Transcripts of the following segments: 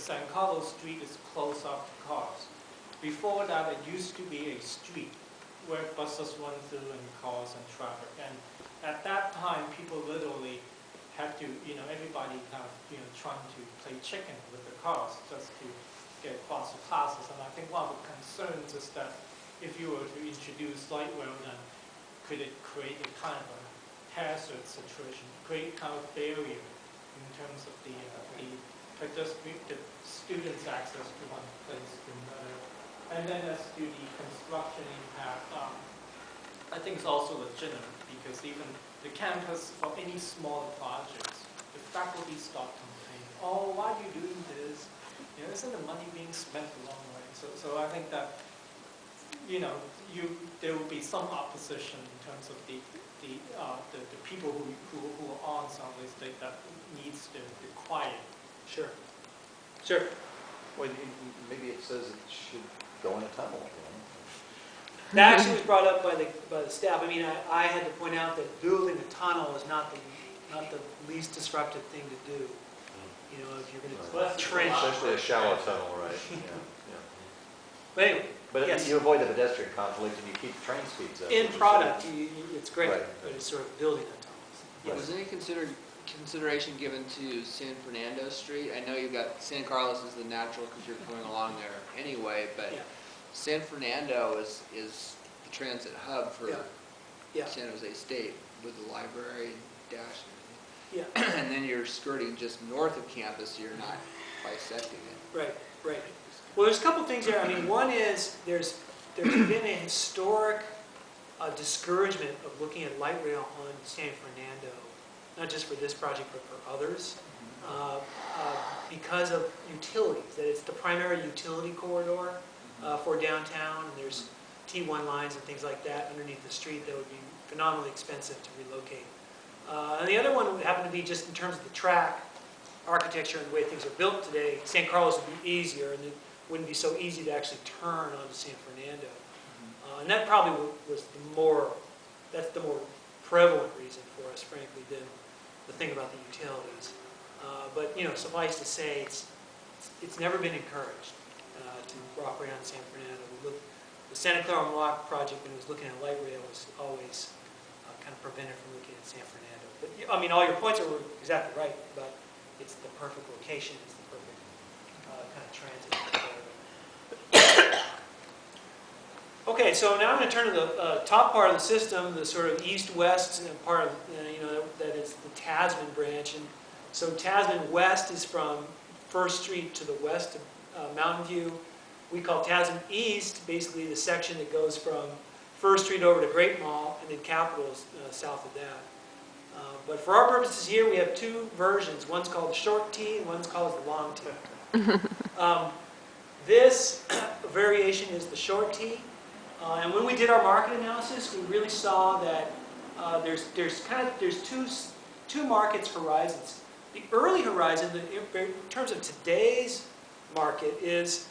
San Carlos Street is closed off to cars. Before that, it used to be a street where buses run through and cars and traffic. And at that time, people literally had to, everybody kind of, trying to play chicken with the cars just to get across the plazas. And I think one of the concerns is that if you were to introduce light rail, then could it create a kind of a hazard situation, create kind of barrier in terms of the students' access to one place to another. And then as to the construction impact, I think it's also legitimate because even the campus, for any smaller projects, the faculty start complaining, oh, why are you doing this? Isn't the money being spent the wrong way? So I think that, there will be some opposition in terms of the people who are on some of these things that needs to be quiet. Sure. Sure. Well, maybe it says it should go in a tunnel. That actually was brought up by the staff. I mean, I had to point out that building a tunnel is not the least disruptive thing to do. If you're going to trench. Especially a shallow tunnel, right? Yeah. But anyway. But yes. You avoid the pedestrian conflict and you keep train speeds up. In product, it's great. Right. But it's sort of building on tunnels. Yes. Was any consideration given to San Fernando Street? I know you've got San Carlos is the natural because you're going along there anyway, but yeah. San Fernando is the transit hub for San Jose State with the library and dash and everything. Yeah. And then you're skirting just north of campus, you're not bisecting it. Right, right. Well, there's a couple things there. I mean, one is there's been a historic discouragement of looking at light rail on San Fernando, not just for this project, but for others, because of utilities, that it's the primary utility corridor for downtown, and there's T1 lines and things like that underneath the street that would be phenomenally expensive to relocate. And the other one would happen to be just in terms of the track architecture and the way things are built today. San Carlos would be easier, and it wouldn't be so easy to actually turn onto San Fernando. And that probably was that's the more prevalent reason for us, frankly, than the thing about the utilities. But suffice to say, it's never been encouraged to operate on San Fernando. The Santa Clara Block project, when it was looking at light rail, was always kind of prevented from looking at San Fernando. But I mean, all your points are exactly right about it's the perfect location, it's the perfect kind of transit. Okay, so now I'm going to turn to the top part of the system, the sort of east-west part of, that is the Tasman branch. And so Tasman West is from 1st Street to the west of Mountain View. We call Tasman East basically the section that goes from 1st Street over to Great Mall, and then Capitol is south of that. But for our purposes here, we have two versions. One's called the short T, and one's called the long T. This variation is the short T. And when we did our market analysis, we really saw that there's two markets horizons. The early horizon, in terms of today's market, is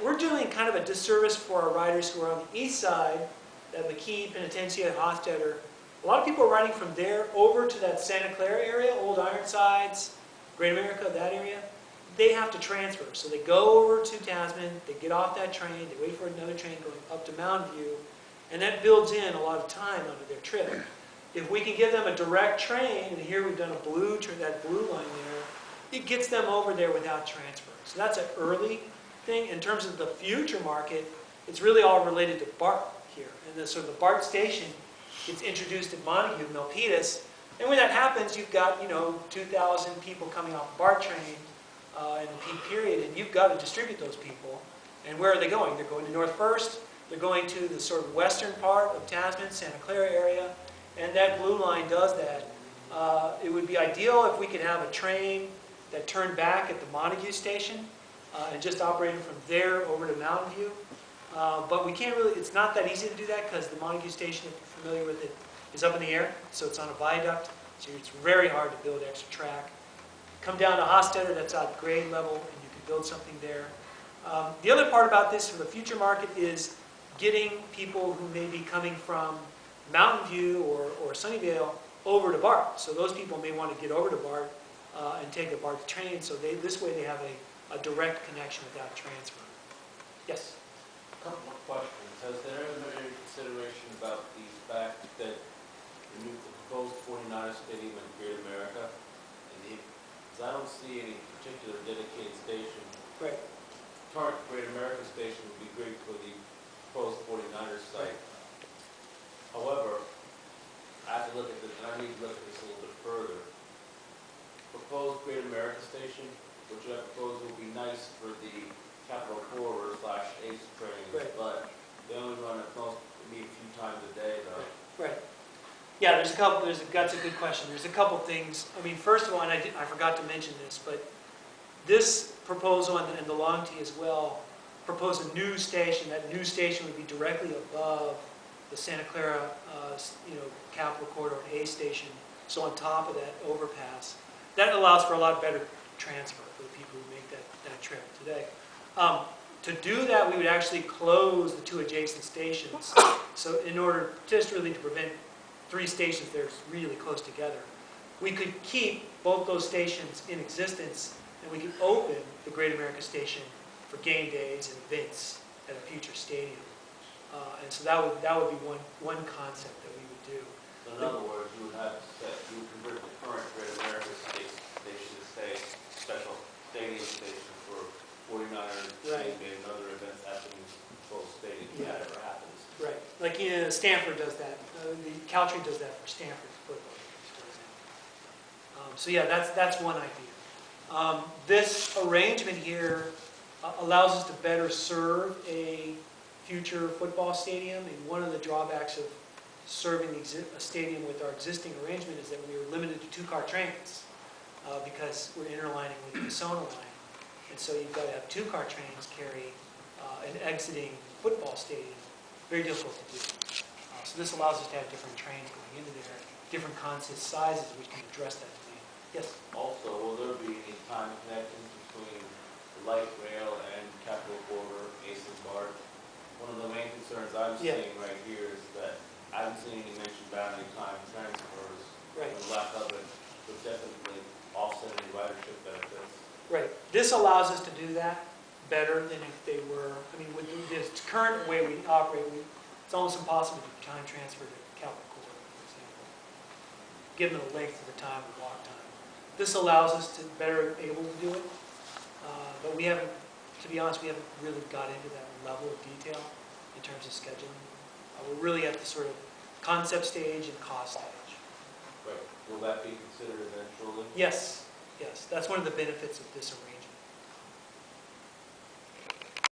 we're doing kind of a disservice for our riders who are on the east side, that McKee, Penitencia, Hofstadter. A lot of people are riding from there over to that Santa Clara area, Old Ironsides, Great America, that area. They have to transfer. So they go over to Tasman, they get off that train, they wait for another train going up to Mountain View, and that builds in a lot of time onto their trip. If we can give them a direct train, and here we've done that blue line there, it gets them over there without transfer. So that's an early thing. In terms of the future market, it's really all related to BART here. And so the BART station gets introduced at Montague, Milpitas, and when that happens, you've got 2,000 people coming off the BART train in the peak period, and you've got to distribute those people. And where are they going? They're going to North First. They're going to the sort of western part of Tasman, Santa Clara area, and that blue line does that. It would be ideal if we could have a train that turned back at the Montague station and just operated from there over to Mountain View. But we can't really, it's not that easy to do that because the Montague station, if you're familiar with it, is up in the air, so it's on a viaduct, so it's very hard to build extra track. Come down to Hofstadter, that's at grade level, and you can build something there. The other part about this for the future market is getting people who may be coming from Mountain View or Sunnyvale over to BART. So those people may want to get over to BART and take a BART train, so this way they have a direct connection without transfer. Yes? Couple of questions. Has there ever been any consideration about the fact that the proposed 49er stadium in Great America, because I don't see any particular dedicated station. Right. Current Great America station would be great for the proposed 49ers site. However, I have to look at this, and I need to look at this a little bit further. Proposed Great America station, which I propose would be nice for the Capital Corridor / ACE trains, Right. but they only run at most, maybe a few times a day though. Right. Yeah, that's a good question. There's a couple things. I mean, first of all, and I forgot to mention this, but this proposal and the long T as well propose a new station. That new station would be directly above the Santa Clara, Capital Corridor and A station. So on top of that overpass, that allows for a lot better transfer for the people who make that trip today. To do that, we would actually close the 2 adjacent stations. So in order just really to prevent 3 stations that are really close together, we could keep both those stations in existence, and we could open the Great America Station for game days and events at a future stadium. And so that would be one concept that we would do. So in other words, you would convert the current Great America station to say special stadium station for 49ers, Right. and other events at the proposed stadium, if Yeah. that ever happens. Right, like Stanford does that. The Caltree does that for Stanford football, for example. So yeah, that's one idea. This arrangement here allows us to better serve a future football stadium. And one of the drawbacks of serving a stadium with our existing arrangement is that we are limited to 2-car trains because we're interlining with the Sona line. And so you've got to have 2-car trains carry an exiting football stadium. Very difficult to do. So this allows us to have different trains going into there, different consist sizes, which can address that demand. Yes? Also, will there be any time connections between the light rail and Capital Corridor, ACE and BART? One of the main concerns I'm Yeah. seeing right here is that I haven't seen any mention about any time transfers. Right. The lack of it would definitely offset any ridership benefits. Right. This allows us to do that better than if they were, I mean, with the current way we operate, it's almost impossible to time transfer to Capital Corridor, for example, given the length of the time, the walk time. This allows us to better able to do it, but we haven't, to be honest, we haven't really got into that level of detail in terms of scheduling. We're really at the sort of concept stage and cost stage. Right. Will that be considered eventually? Yes, yes, that's one of the benefits of this arrangement.